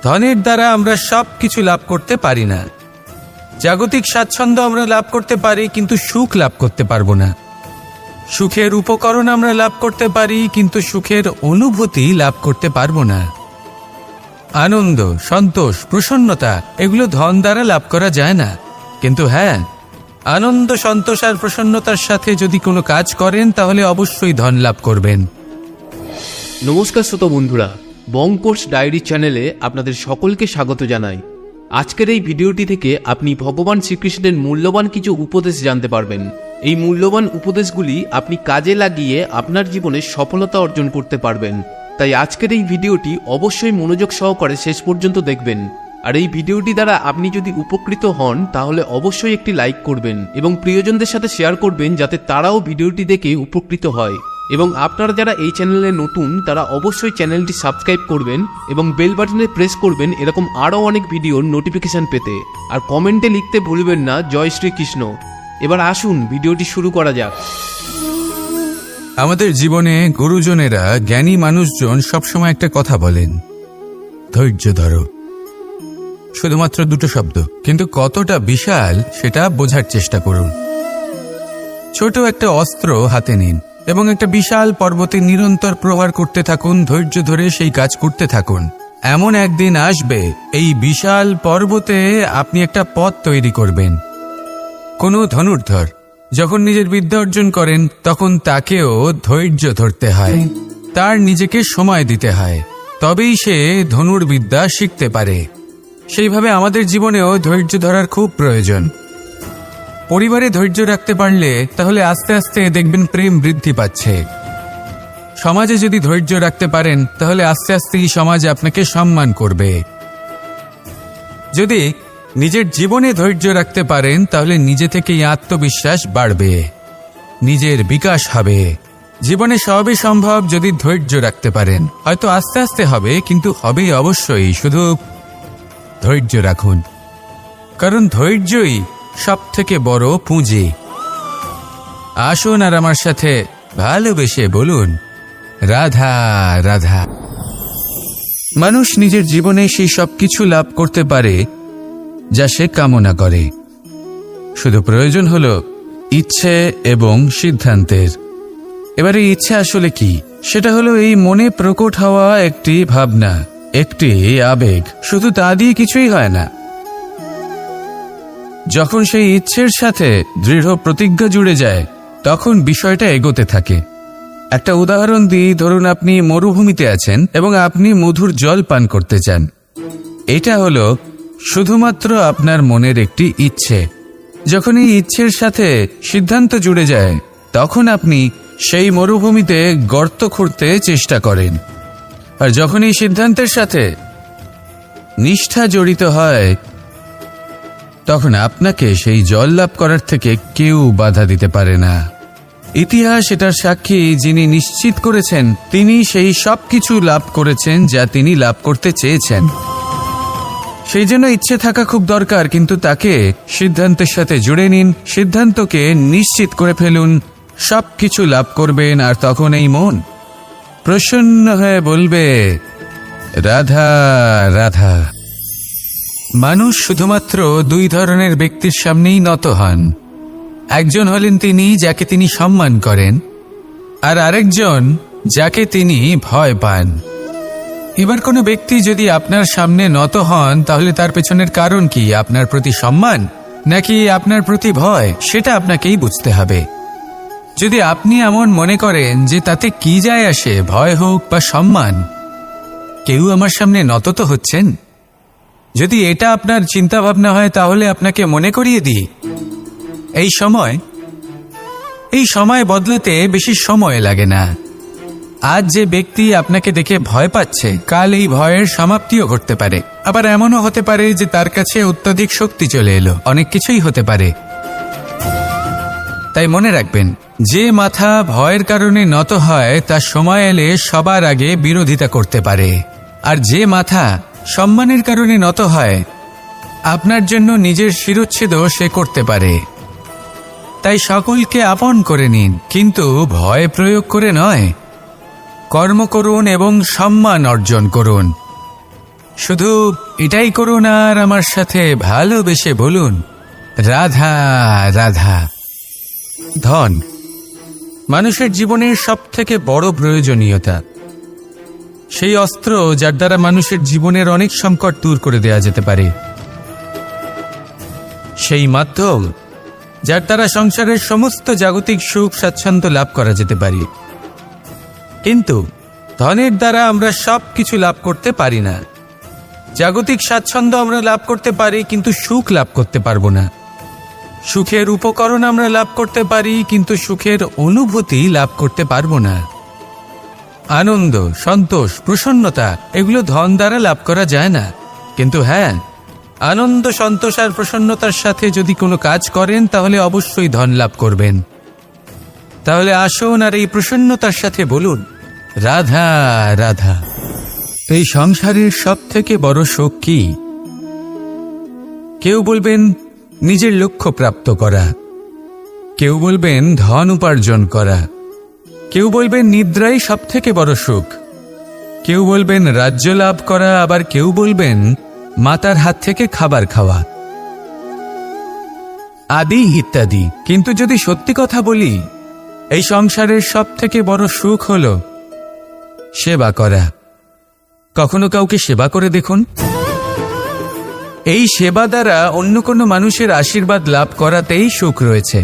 ধনের দ্বারা আমরা সব কিছু লাভ করতে পারি না। জাগতিক স্বাচ্ছন্দ্য আমরা লাভ করতে পারি, কিন্তু সুখ লাভ করতে পারবো না। সুখের উপকরণ আমরা লাভ করতে পারি, কিন্তু সুখের অনুভূতি লাভ করতে পারবো না। আনন্দ, সন্তোষ, প্রসন্নতা এগুলো ধন দ্বারা লাভ করা যায় না। কিন্তু হ্যাঁ, আনন্দ, সন্তোষ আর প্রসন্নতার সাথে যদি কোনো কাজ করেন তাহলে অবশ্যই ধন লাভ করবেন। নমস্কার শ্রোতা বন্ধুরা, বং কোর্স ডায়েরি চ্যানেলে আপনাদের সকলকে স্বাগত জানাই। আজকের এই ভিডিওটি থেকে আপনি ভগবান শ্রীকৃষ্ণের মূল্যবান কিছু উপদেশ জানতে পারবেন। এই মূল্যবান উপদেশগুলি আপনি কাজে লাগিয়ে আপনার জীবনে সফলতা অর্জন করতে পারবেন। তাই আজকের এই ভিডিওটি অবশ্যই মনোযোগ সহকারে শেষ পর্যন্ত দেখবেন। আর এই ভিডিওটি দ্বারা আপনি যদি উপকৃত হন তাহলে অবশ্যই একটি লাইক করবেন এবং প্রিয়জনদের সাথে শেয়ার করবেন, যাতে তারাও ভিডিওটি দেখে উপকৃত হয়। এবং আপনারা যারা এই চ্যানেলে নতুন তারা অবশ্যই চ্যানেলটি সাবস্ক্রাইব করবেন এবং বেল বাটনে প্রেস করবেন এরকম আরও অনেক ভিডিওর নোটিফিকেশান পেতে। আর কমেন্টে লিখতে ভুলবেন না জয় শ্রীকৃষ্ণ। এবার আসুন ভিডিওটি শুরু করা যাক। আমাদের জীবনে গুরুজনেরা, জ্ঞানী মানুষজন সবসময় একটা কথা বলেন, ধৈর্য ধরো। শুধুমাত্র দুটো শব্দ, কিন্তু কতটা বিশাল সেটা বোঝার চেষ্টা করুন। ছোট একটা অস্ত্র হাতে নিন এবং একটা বিশাল পর্বতে নিরন্তর প্রহার করতে থাকুন। ধৈর্য ধরে সেই কাজ করতে থাকুন। এমন একদিন আসবে এই বিশাল পর্বতে আপনি একটা পথ তৈরি করবেন। কোনো ধনুর্ধর যখন নিজের বিদ্যা অর্জন করেন তখন তাকেও ধৈর্য ধরতে হয়, তার নিজেকে সময় দিতে হয়, তবেই সে ধনুর্বিদ্যা শিখতে পারে। সেইভাবে আমাদের জীবনেও ধৈর্য ধরার খুব প্রয়োজন। পরিবারে ধৈর্য রাখতে পারলে তাহলে আস্তে আস্তে দেখবেন প্রেম বৃদ্ধি পাচ্ছে। সমাজে যদি ধৈর্য রাখতে পারেন তাহলে আস্তে আস্তেই সমাজ আপনাকে সম্মান করবে। যদি নিজের জীবনে ধৈর্য রাখতে পারেন তাহলে নিজে থেকেই আত্মবিশ্বাস বাড়বে, নিজের বিকাশ হবে। জীবনে সবই সম্ভব যদি ধৈর্য রাখতে পারেন। হয়তো আস্তে আস্তে হবে, কিন্তু হবে অবশ্যই। শুধু ধৈর্য রাখুন, কারণ ধৈর্যই সব থেকে বড় পুঁজি। আসুন আর আমার সাথে ভালোবেসে বলুন, রাধা রাধা। মানুষ নিজের জীবনে সেই সব কিছু লাভ করতে পারে যা সে কামনা করে। শুধু প্রয়োজন হলো ইচ্ছে এবং সিদ্ধান্তের। এবারে ইচ্ছে আসলে কি? সেটা হলো এই মনে প্রকট হওয়া একটি ভাবনা, একটি আবেগ। শুধু তা দিয়ে কিছুই হয় না। যখন সেই ইচ্ছের সাথে দৃঢ় প্রতিজ্ঞা জুড়ে যায় তখন বিষয়টা এগোতে থাকে। একটা উদাহরণ দিই, ধরুন আপনি মরুভূমিতে আছেন এবং আপনি মধুর জল পান করতে চান। এটা হলো শুধুমাত্র আপনার মনের একটি ইচ্ছে। যখন এই ইচ্ছের সাথে সিদ্ধান্ত জুড়ে যায় তখন আপনি সেই মরুভূমিতে গর্ত খুঁড়তে চেষ্টা করেন। আর যখন এই সিদ্ধান্তের সাথে নিষ্ঠা জড়িত হয় তখন আপনাকে সেই জল লাভ করার থেকে কেউ বাধা দিতে পারে না। ইতিহাস এটার সাক্ষী, যিনি নিশ্চিত করেছেন তিনি সেই সব কিছু লাভ করেছেন যা তিনি লাভ করতে চেয়েছেন। সেই জন্য ইচ্ছে থাকা খুব দরকার, কিন্তু তাকে সিদ্ধান্তের সাথে জুড়ে নিন। সিদ্ধান্তকে নিশ্চিত করে ফেলুন, সব কিছু লাভ করবেন। আর তখন এই মন প্রসন্ন হয়ে বলবে, রাধা রাধা। মানুষ শুধুমাত্র দুই ধরনের ব্যক্তির সামনেই নত হন। একজন হলেন তিনি যাকে তিনি সম্মান করেন, আর আরেকজন যাকে তিনি ভয় পান। এবার কোনো ব্যক্তি যদি আপনার সামনে নত হন তাহলে তার পেছনের কারণ কি? আপনার প্রতি সম্মান নাকি আপনার প্রতি ভয়? সেটা আপনাকেই বুঝতে হবে। যদি আপনি এমন মনে করেন যে তাতে কি যায় আসে, ভয় হোক বা সম্মান, কেউ আমার সামনে নত তো হচ্ছেন, যদি এটা আপনার চিন্তা ভাবনা হয় তাহলে আপনাকে মনে করিয়ে দিই, এই সময় বদলাতে বেশি সময় লাগে না। আজ যে ব্যক্তি আপনাকে দেখে ভয় পাচ্ছে, কাল এই ভয়ের সমাপ্তিও ঘটতে পারে। আবার এমনও হতে পারে যে তার কাছে অত্যধিক শক্তি চলে এলো। অনেক কিছুই হতে পারে। তাই মনে রাখবেন, যে মাথা ভয়ের কারণে নত হয় তা সময় এলে সবার আগে বিরোধিতা করতে পারে, আর যে মাথা সম্মানের কারণে নত হয় আপনার জন্য নিজের শিরচ্ছেদও সে করতে পারে। তাই সকলকে আপন করে নিন, কিন্তু ভয় প্রয়োগ করে নয়। কর্ম করুন এবং সম্মান অর্জন করুন। শুধু এটাই করুন আর আমার সাথে ভালোবেসে বলুন, রাধা রাধা। ধন মানুষের জীবনের সবথেকে বড় প্রয়োজনীয়তা, সেই অস্ত্র যার দ্বারা মানুষের জীবনের অনেক সংকট দূর করে দেয়া যেতে পারে, সেই মাধ্যম যার দ্বারা সংসারের সমস্ত জাগতিক সুখ স্বাচ্ছন্দ্য লাভ করা যেতে পারে। কিন্তু ধনের দ্বারা আমরা সব কিছু লাভ করতে পারি না। জাগতিক স্বাচ্ছন্দ্য আমরা লাভ করতে পারি, কিন্তু সুখ লাভ করতে পারবো না। সুখের উপকরণ আমরা লাভ করতে পারি, কিন্তু সুখের অনুভূতি লাভ করতে পারবো না। আনন্দ, সন্তোষ, প্রসন্নতা এগুলো ধন দ্বারা লাভ করা যায় না। কিন্তু হ্যাঁ, আনন্দ, সন্তোষ আর প্রসন্নতার সাথে যদি কোনো কাজ করেন তাহলে অবশ্যই ধন লাভ করবেন। তাহলে আসুন আর এই প্রসন্নতার সাথে বলুন, রাধা রাধা। এই সংসারের সব থেকে বড় সুখ কি? কেউ বলবেন নিজের লক্ষ্য প্রাপ্ত করা, কেউ বলবেন ধন উপার্জন করা, কেউ বলবেন নিদ্রাই সব থেকে বড় সুখ, কেউ বলবেন রাজ্য লাভ করা, আবার কেউ বলবেন মাতার হাত থেকে খাবার খাওয়া, আদি ইত্যাদি। কিন্তু যদি সত্যি কথা বলি, এই সংসারের সব থেকে বড় সুখ হল সেবা করা। কখনো কাউকে সেবা করে দেখুন। এই সেবা দ্বারা অন্য কোনো মানুষের আশীর্বাদ লাভ করাতেই সুখ রয়েছে।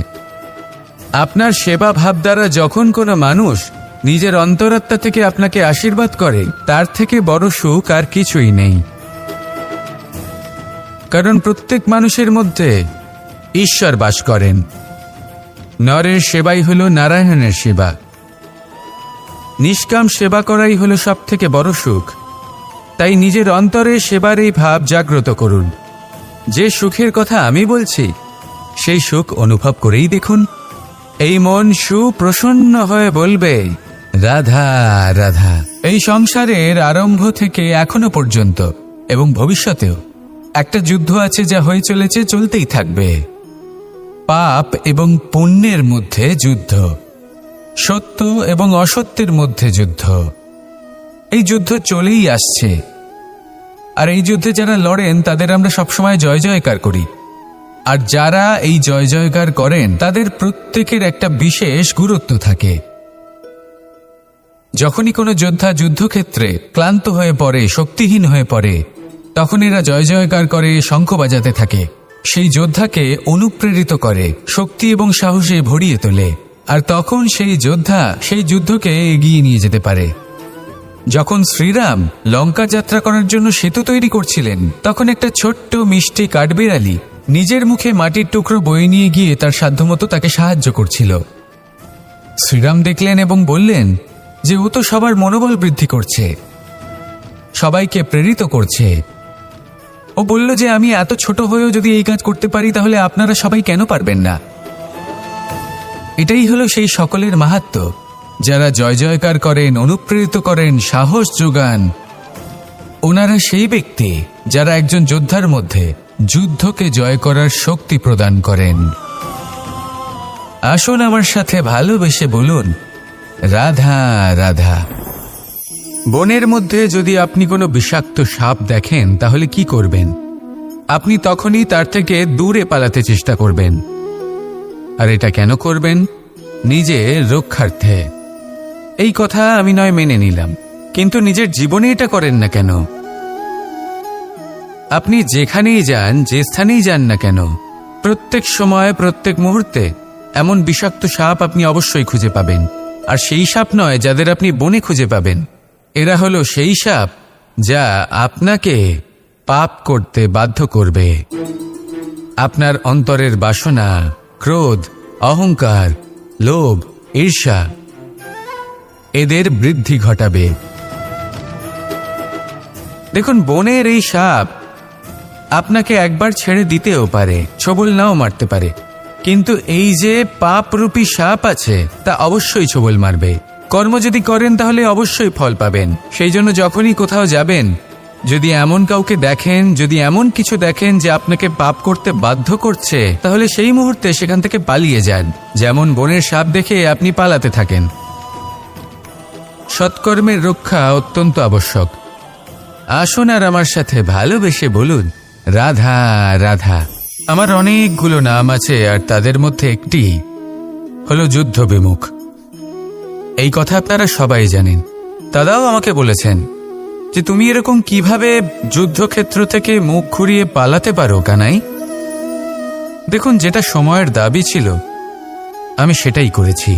আপনার সেবা ভাব দ্বারা যখন কোনো মানুষ নিজের অন্তরাত্মা থেকে আপনাকে আশীর্বাদ করে, তার থেকে বড় সুখ আর কিছুই নেই। কারণ প্রত্যেক মানুষের মধ্যে ঈশ্বর বাস করেন। নরের সেবাই হল নারায়ণের সেবা। নিষ্কাম সেবা করাই হল সব থেকে বড় সুখ। তাই নিজের অন্তরে সেবার এই ভাব জাগ্রত করুন। যে সুখের কথা আমি বলছি, সেই সুখ অনুভব করেই দেখুন। এই মন সুপ্রসন্ন হয়ে বলবে, রাধা রাধা। এই সংসারের আরম্ভ থেকে এখনো পর্যন্ত এবং ভবিষ্যতেও একটা যুদ্ধ আছে, যা হয়ে চলেছে, চলতেই থাকবে। পাপ এবং পুণ্যের মধ্যে যুদ্ধ, সত্য এবং অসত্যের মধ্যে যুদ্ধ। এই যুদ্ধ চলেই আসছে। আর এই যুদ্ধে যারা লড়েন তাদের আমরা সবসময় জয় জয়কার করি। আর যারা এই জয় জয়কার করেন তাদের প্রত্যেকের একটা বিশেষ গুরুত্ব থাকে। যখনই কোনো যোদ্ধা যুদ্ধক্ষেত্রে ক্লান্ত হয়ে পড়ে, শক্তিহীন হয়ে পড়ে, তখন এরা জয় জয়কার করে, শঙ্খ বাজাতে থাকে। সেই যোদ্ধাকে অনুপ্রেরিত করে, শক্তি এবং সাহসে ভরিয়ে তোলে। আর তখন সেই যোদ্ধা সেই যুদ্ধকে এগিয়ে নিয়ে যেতে পারে। যখন শ্রীরাম লঙ্কা যাত্রা করার জন্য সেতু তৈরি করছিলেন, তখন একটা ছোট্ট মিষ্টি কাঠবিড়ালি নিজের মুখে মাটির টুকরো বয়ে নিয়ে গিয়ে তার সাধ্যমতো তাকে সাহায্য করছিল। শ্রীরাম দেখলেন এবং বললেন যে ও তো সবার মনোবল বৃদ্ধি করছে, সবাইকে প্রেরিত করছে। ও বলল যে আমি এত ছোট হয়েও যদি এই কাজ করতে পারি, তাহলে আপনারা সবাই কেন পারবেন না? এটাই হলো সেই সকলের মাহাত্ম্য, যারা জয় জয়কার করেন, অনুপ্রেরিত করেন, সাহস যোগান। ওনারা সেই ব্যক্তি যারা একজন যোদ্ধার মধ্যে যুদ্ধকে জয় করার শক্তি প্রদান করেন। আসুন আমার সাথে ভালোবেসে বলুন, রাধা রাধা। বনের মধ্যে যদি আপনি কোনো বিষাক্ত সাপ দেখেন, তাহলে কি করবেন? আপনি তখনই তার থেকে দূরে পালাতে চেষ্টা করবেন। আর এটা কেন করবেন? নিজের রক্ষার্থে। এই কথা আমি নয় মেনে নিলাম, কিন্তু নিজের জীবনে এটা করেন না কেন? আপনি যেখানেই যান, যে স্থানেই যান না কেন, প্রত্যেক সময়, প্রত্যেক মুহূর্তে এমন বিষাক্ত সাপ আপনি অবশ্যই খুঁজে পাবেন। আর সেই সাপ নয় যাদের আপনি বনে খুঁজে পাবেন, এরা হলো সেই সাপ যা আপনাকে পাপ করতে বাধ্য করবে। আপনার অন্তরের বাসনা, ক্রোধ, অহংকার, লোভ, ঈর্ষা এদের বৃদ্ধি ঘটাবে। দেখুন, বনের এই সাপ আপনাকে একবার ছেড়ে দিতেও পারে, ছোবল নাও মারতে পারে, কিন্তু এই যে পাপরূপী সাপ আছে তা অবশ্যই ছোবল মারবে। কর্ম যদি করেন তাহলে অবশ্যই ফল পাবেন। সেই জন্য যখনই কোথাও যাবেন, যদি এমন কাউকে দেখেন, যদি এমন কিছু দেখেন যে আপনাকে পাপ করতে বাধ্য করছে, তাহলে সেই মুহূর্তে সেখান থেকে পালিয়ে যান। যেমন বনের সাপ দেখে আপনি পালাতে থাকেন। সৎকর্মের রক্ষা অত্যন্ত আবশ্যক। আসুন আর আমার সাথে ভালোবেসে বলুন, রাধা রাধা। আমার অনেকগুলো নাম আছে, আর তাদের মধ্যে একটি হলো যুদ্ধ বিমুখ। এই কথা আপনারা সবাই জানেন। দাদাও আমাকে বলেছেন যে তুমি এরকম কিভাবে যুদ্ধক্ষেত্র থেকে মুখ ঘুরিয়ে পালাতে পারো কানাই। দেখুন, যেটা সময়ের দাবি ছিল আমি সেটাই করেছি।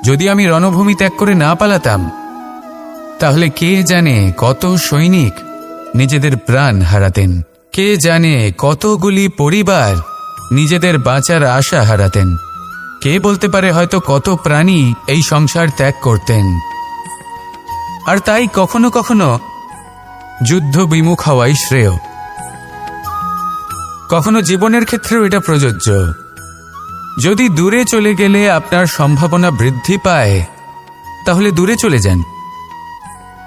যদি আমি রণভূমি ত্যাগ করে না পালাতাম, তাহলে কে জানে কত সৈনিক নিজেদের প্রাণ হারাতেন, কে জানে কতগুলি পরিবার নিজেদের বাঁচার আশা হারাতেন, কে বলতে পারে হয়তো কত প্রাণী এই সংসার ত্যাগ করতেন। আর তাই কখনো কখনো যুদ্ধ বিমুখ হওয়াই শ্রেয়। কখনো জীবনের ক্ষেত্রেও এটা প্রযোজ্য। যদি দূরে চলে গেলে আপনার সম্ভাবনা বৃদ্ধি পায়, তাহলে দূরে চলে যান।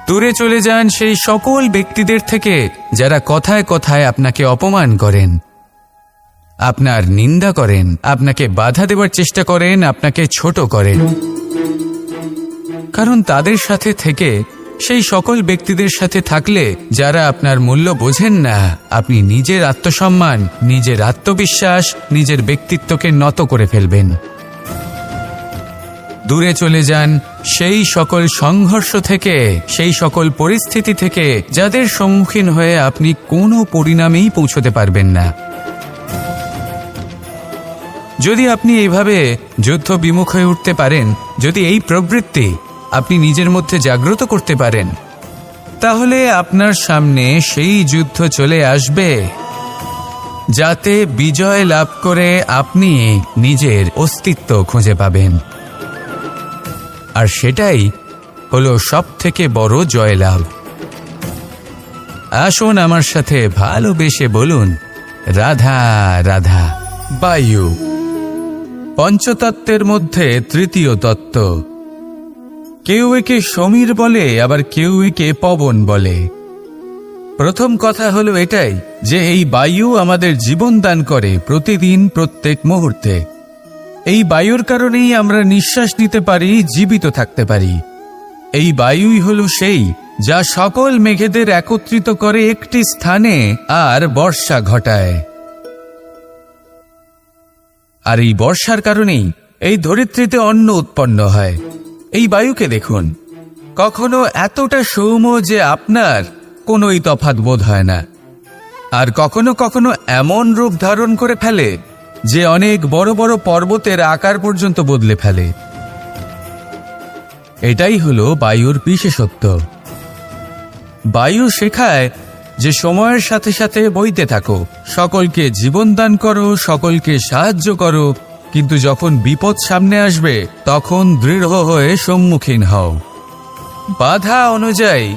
দূরে চলে যান সেই সকল ব্যক্তিদের থেকে যারা কথায় কথায় আপনাকে অপমান করেন, আপনার নিন্দা করেন, আপনাকে বাধা দেওয়ার চেষ্টা করেন, আপনাকে ছোট করেন। কারণ তাদের সাথে থেকে, সেই সকল ব্যক্তিদের সাথে থাকলে যারা আপনার মূল্য বোঝেন না, আপনি নিজের আত্মসম্মান, নিজের আত্মবিশ্বাস, নিজের ব্যক্তিত্বকে নত করে ফেলবেন। দূরে চলে যান সেই সকল সংঘর্ষ থেকে, সেই সকল পরিস্থিতি থেকে যাদের সম্মুখীন হয়ে আপনি কোনো পরিণামেই পৌঁছতে পারবেন না। যদি আপনি এইভাবে যুদ্ধ বিমুখ হয়ে উঠতে পারেন, যদি এই প্রবৃত্তি আপনি নিজের মধ্যে জাগ্রত করতে পারেন, তাহলে আপনার সামনে সেই যুদ্ধ চলে আসবে যাতে বিজয় লাভ করে আপনি নিজের অস্তিত্ব খুঁজে পাবেন। আর সেটাই হলো সবথেকে বড় জয়লাভ। আসুন আমার সাথে ভালোবেসে বলুন, রাধা রাধা। বায়ু পঞ্চতত্ত্বের মধ্যে তৃতীয় তত্ত্ব। কেউ একে সমীর বলে, আবার কেউ একে পবন বলে। প্রথম কথা হলো এটাই যে এই বায়ু আমাদের জীবন দান করে প্রতিদিন, প্রত্যেক মুহূর্তে। এই বায়ুর কারণেই আমরা নিঃশ্বাস নিতে পারি, জীবিত থাকতে পারি। এই বায়ুই হলো সেই যা সকল মেঘেদের একত্রিত করে একটি স্থানে আর বর্ষা ঘটায়। আর এই বর্ষার কারণেই এই ধরিত্রীতে অন্ন উৎপন্ন হয়। এই বায়ুকে দেখুন, কখনো এতটা সৌম্য যে আপনার কোনোই তফাৎ বোধ হয় না, আর কখনো কখনো এমন রূপ ধারণ করে ফেলে যে অনেক বড় বড় পর্বতের আকার পর্যন্ত বদলে ফেলে। এটাই হলো বায়ুর বিশেষত্ব। বায়ু শেখায় যে সময়ের সাথে সাথে বইতে থাকো, সকলকে জীবন দান করো, সকলকে সাহায্য করো, কিন্তু যখন বিপদ সামনে আসবে তখন দৃঢ় হয়ে সম্মুখীন হও। বাধা অনুযায়ী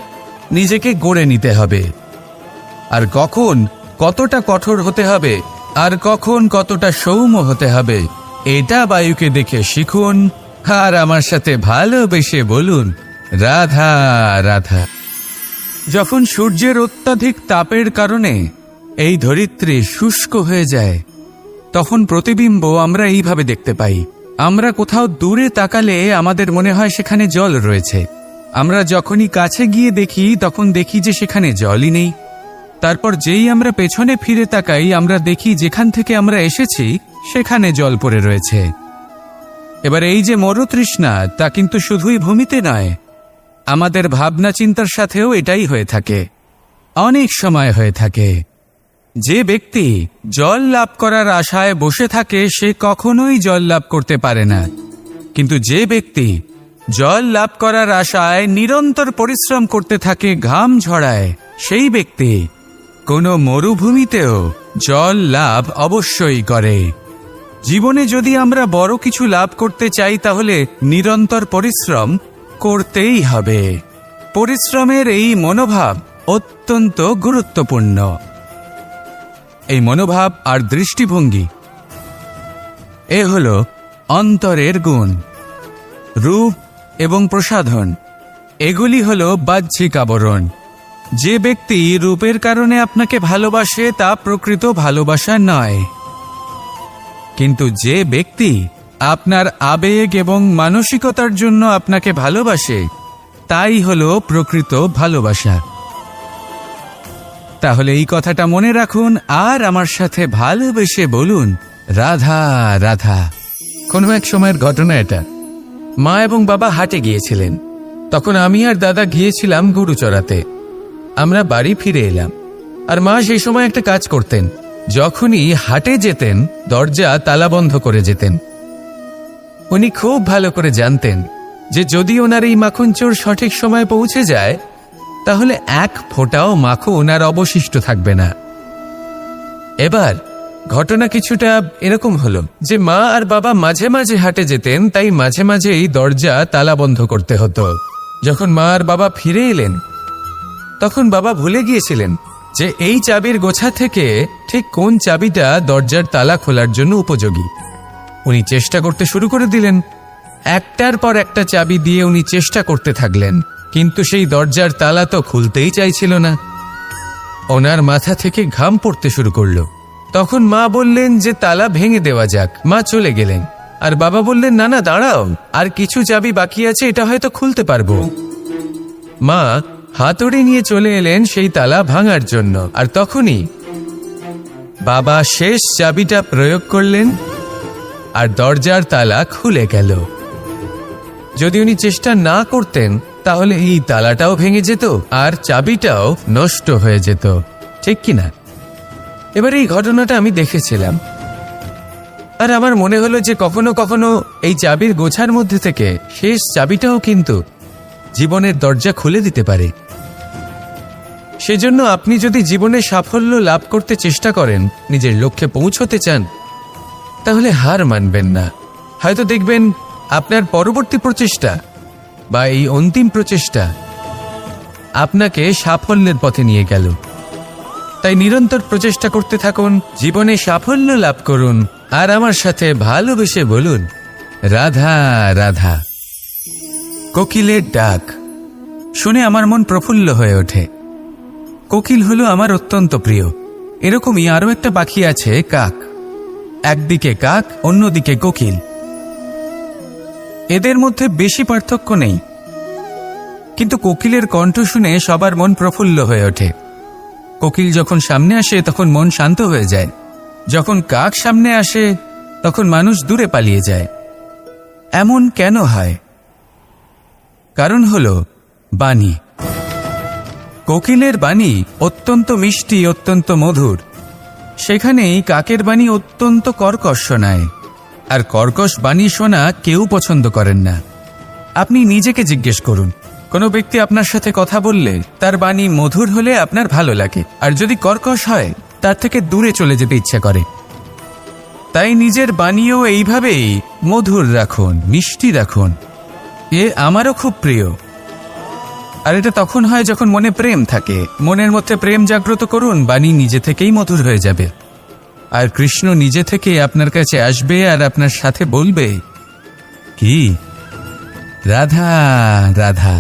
নিজেকে গড়ে নিতে হবে। আর কখন কতটা কঠোর হতে হবে, আর কখন কতটা সৌম্য হতে হবে, এটা বায়ুকে দেখে শিখুন। আর আমার সাথে ভালোবেসে বলুন, রাধা রাধা। যখন সূর্যের অত্যাধিক তাপের কারণে এই ধরিত্রী শুষ্ক হয়ে যায়, তখন প্রতিবিম্ব আমরা এইভাবে দেখতে পাই। আমরা কোথাও দূরে তাকালে আমাদের মনে হয় সেখানে জল রয়েছে। আমরা যখনই কাছে গিয়ে দেখি তখন দেখি যে সেখানে জলই নেই। তারপর যেই আমরা পেছনে ফিরে তাকাই, আমরা দেখি যেখান থেকে আমরা এসেছি সেখানে জল পড়ে রয়েছে। এবার এই যে মরুতৃষ্ণা, তা কিন্তু শুধুই ভূমিতে নয়, আমাদের ভাবনা চিন্তার সাথেও এটাই হয়ে থাকে, অনেক সময় হয়ে থাকে। যে ব্যক্তি জল লাভ করার আশায় বসে থাকে সে কখনোই জল লাভ করতে পারে না, কিন্তু যে ব্যক্তি জল লাভ করার আশায় নিরন্তর পরিশ্রম করতে থাকে, ঘাম ঝরায়, সেই ব্যক্তি কোনো মরুভূমিতেও জল লাভ অবশ্যই করে। জীবনে যদি আমরা বড় কিছু লাভ করতে চাই তাহলে নিরন্তর পরিশ্রম করতেই হবে। পরিশ্রমের এই মনোভাব অত্যন্ত গুরুত্বপূর্ণ। এই মনোভাব আর দৃষ্টিভঙ্গি এ হলো অন্তরের গুণ। রূপ এবং প্রসাধন এগুলি হলো বাহ্যিক আবরণ। যে ব্যক্তি রূপের কারণে আপনাকে ভালোবাসে তা প্রকৃত ভালোবাসা নয়, কিন্তু যে ব্যক্তি আপনার আবেগ এবং মানসিকতার জন্য আপনাকে ভালোবাসে তাই হলো প্রকৃত ভালোবাসা। তাহলে এই কথাটা মনে রাখুন আর আমার সাথে ভালোবেসে বলুন, রাধা রাধা। কোনো এক সময়ের ঘটনা এটা। মা এবং বাবা হাটে গিয়েছিলেন। তখন আমি আর দাদা গিয়েছিলাম গরু চড়াতে। আমরা বাড়ি ফিরে এলাম, আর মা সেই সময় একটা কাজ করতেন। যখনই হাটে যেতেন দরজা তালা বন্ধ করে যেতেন। উনি খুব ভালো করে জানতেন যে যদি ওনার এই মাখন চোর সঠিক সময় পৌঁছে যায় তাহলে এক ফোঁটাও মাখন আর অবশিষ্ট থাকবে না। এবার ঘটনা কিছুটা এরকম হলো যে মা আর বাবা মাঝে মাঝে হাটে যেতেন, তাই মাঝে মাঝেই দরজা তালা বন্ধ করতে হতো। যখন মা আর বাবা ফিরে এলেন তখন বাবা ভুলে গিয়েছিলেন যে এই চাবির গোছা থেকে ঠিক কোন চাবিটা দরজার তালা খোলার জন্য উপযোগী। উনি চেষ্টা করতে শুরু করে দিলেন। একটার পর একটা চাবি দিয়ে উনি চেষ্টা করতে থাকলেন, কিন্তু সেই দরজার তালা তো খুলতেই চাইছিল না। ওনার মাথা থেকে ঘাম পড়তে শুরু করলো। তখন মা বললেন যে তালা ভেঙে দেওয়া যাক। মা চলে গেলেন, আর বাবা বললেন না না দাঁড়াও, আর কিছু চাবি বাকি আছে, এটা হয়তো খুলতে পারবো। মা হাতুড়ি নিয়ে চলে এলেন সেই তালা ভাঙার জন্য, আর তখনই বাবা শেষ চাবিটা প্রয়োগ করলেন আর দরজার তালা খুলে গেল। যদি উনি চেষ্টা না করতেন তাহলে এই তালাটাও ভেঙে যেত আর চাবিটাও নষ্ট হয়ে যেত, ঠিক কিনা? এবার এই ঘটনাটা আমি দেখেছিলাম, আর আমার মনে হলো যে কখনো কখনো এই চাবির গোছার মধ্যে থেকে শেষ চাবিটাও কিন্তু জীবনের দরজা খুলে দিতে পারে। সেজন্য আপনি যদি জীবনে সাফল্য লাভ করতে চেষ্টা করেন, নিজের লক্ষ্যে পৌঁছতে চান, তাহলে হার মানবেন না। হয়তো দেখবেন আপনার পরবর্তী প্রচেষ্টা বা এই অন্তিম প্রচেষ্টা আপনাকে সাফল্যের পথে নিয়ে গেল। তাই নিরন্তর প্রচেষ্টা করতে থাকুন, জীবনে সাফল্য লাভ করুন, আর আমার সাথে ভালোবেসে বলুন, রাধা রাধা। কোকিলের ডাক শুনে আমার মন প্রফুল্ল হয়ে ওঠে। কোকিল হলো আমার অত্যন্ত প্রিয়। এরকমই আরো একটা পাখি আছে, কাক। একদিকে কাক, অন্যদিকে কোকিল। এদের মধ্যে বেশি পার্থক্য নেই, কিন্তু কোকিলের কণ্ঠ শুনে সবার মন প্রফুল্ল হয়ে ওঠে। কোকিল যখন সামনে আসে তখন মন শান্ত হয়ে যায়। যখন কাক সামনে আসে তখন মানুষ দূরে পালিয়ে যায়। এমন কেন হয়? কারণ হলো বাণী। কোকিলের বাণী অত্যন্ত মিষ্টি, অত্যন্ত মধুর। সেখানেই কাকের বাণী অত্যন্ত কর্কশ শোনায়, আর কর্কশ বাণী শোনা কেউ পছন্দ করেন না। আপনি নিজেকে জিজ্ঞেস করুন, কোনো ব্যক্তি আপনার সাথে কথা বললে তার বাণী মধুর হলে আপনার ভালো লাগে, আর যদি কর্কশ হয় তার থেকে দূরে চলে যেতে ইচ্ছা করে। তাই নিজের বাণীও এইভাবেই মধুর রাখুন, মিষ্টি রাখুন। এ আমারও খুব প্রিয়। আর এটা তখন হয় যখন মনে প্রেম থাকে। মনের মধ্যে প্রেম জাগ্রত করুন, বাণী নিজে থেকেই মধুর হয়ে যাবে। আর কৃষ্ণ নিজে থেকে আপনার কাছে আসবে আর আপনার সাথে বলবে, কি রাধা রাধা।